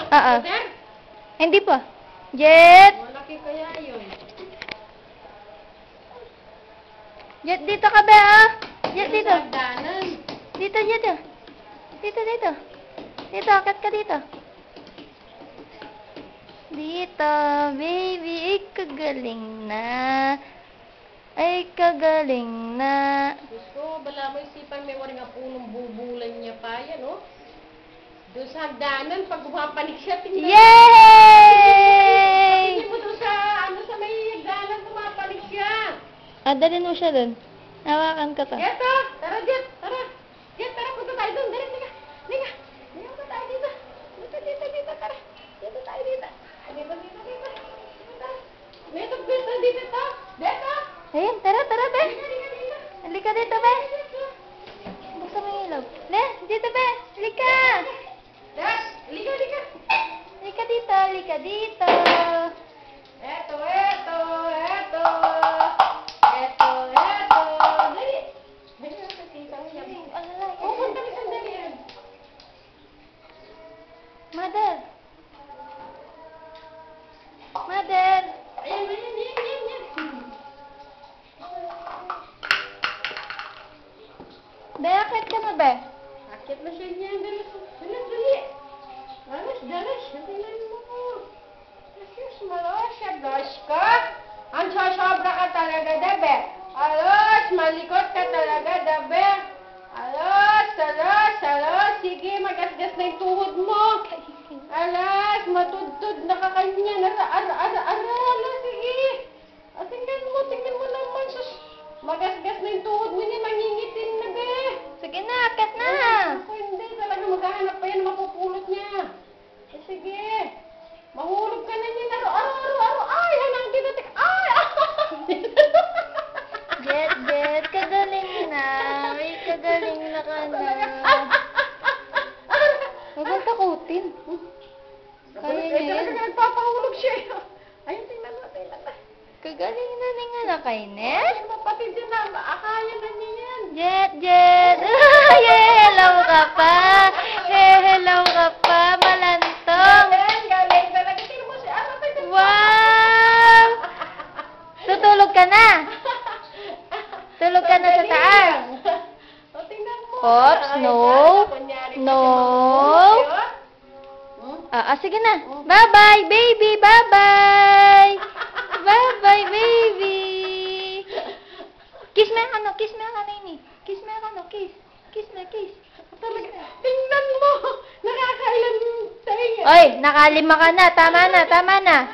Oo. Hindi pa. Jet! Malaki kaya yun. Jet, dito ka ba, ah? Jet, dito. Danan. Dito, dito. Dito. Dito, akat ka dito. Dito, baby. Ay, kagaling na. Ay, kagaling na. Diyos ko, bala mo isipan may waring nga punong bubulan niya pa yan, oh. Doon sa hagdanan, pag bumapanik siya, tingnan. Yay! Tingnan mo doon sa, sa may hagdanan, bumapanik siya. Dalhin mo siya dun. Hawakan ka to. Jet, tara, Jet, tara. Jet, tara, punta tayo doon. Dali, liga. Punta tayo dito. Dito, tara. Dito tayo dito. Dito. Dito. Ayun, tara, be. Liga. Halika dito, be. Buksan mo yung ilaw. Le, dito, be. Halika. Jet, liga. Halika dito. Eto. Dali. Dali, sa tita mo yan. Pupunta ka sandali yan. Mother. Ayan. Be, akit ka na, be. Akit na siya niyan. Dali. Dalas. Tingnan mo ko. Malos ka. Ang sasobra ka talaga, Dabe. Alos, malikot ka talaga, Dabe. Alos. Sige, magasgas na yung tuhod mo. Alas, matudtod na ka kanya. Alas, sige. Tingnan mo naman. Magasgas na yung tuhod mo niya, mangingitin na, be. Sige na, akit na. Ako hindi, talaga maghahanap pa yan, mapupulot niya. Sige. Mahulog ka na niya. Aro. Ay, hanang dinatik. Ay! Jet, kagaling na. Ay, kagaling na ka na. Huwag mong takutin. Kaya niya yan. Talaga nagpapahulog siya. Ayun, tingnan mo. Kagaling na ni nga na kay ne. Mapatid yun na. Akaya na niya yan. Jet. Hello ka pa. Hello ka pa. Malantong. Galing talaga. Tingnan mo si Ano. Wow! Tutulog ka na. Tulog ka na sa taas. O, tingnan mo. Oops, no. No. Sige na. Bye-bye, baby. Bye-bye. Bye-bye, baby. Kiss mo yung ano. Kiss. Talaga. Tingnan mo. Nakakailan tayo. Oy, nakalima ka na. Tama na.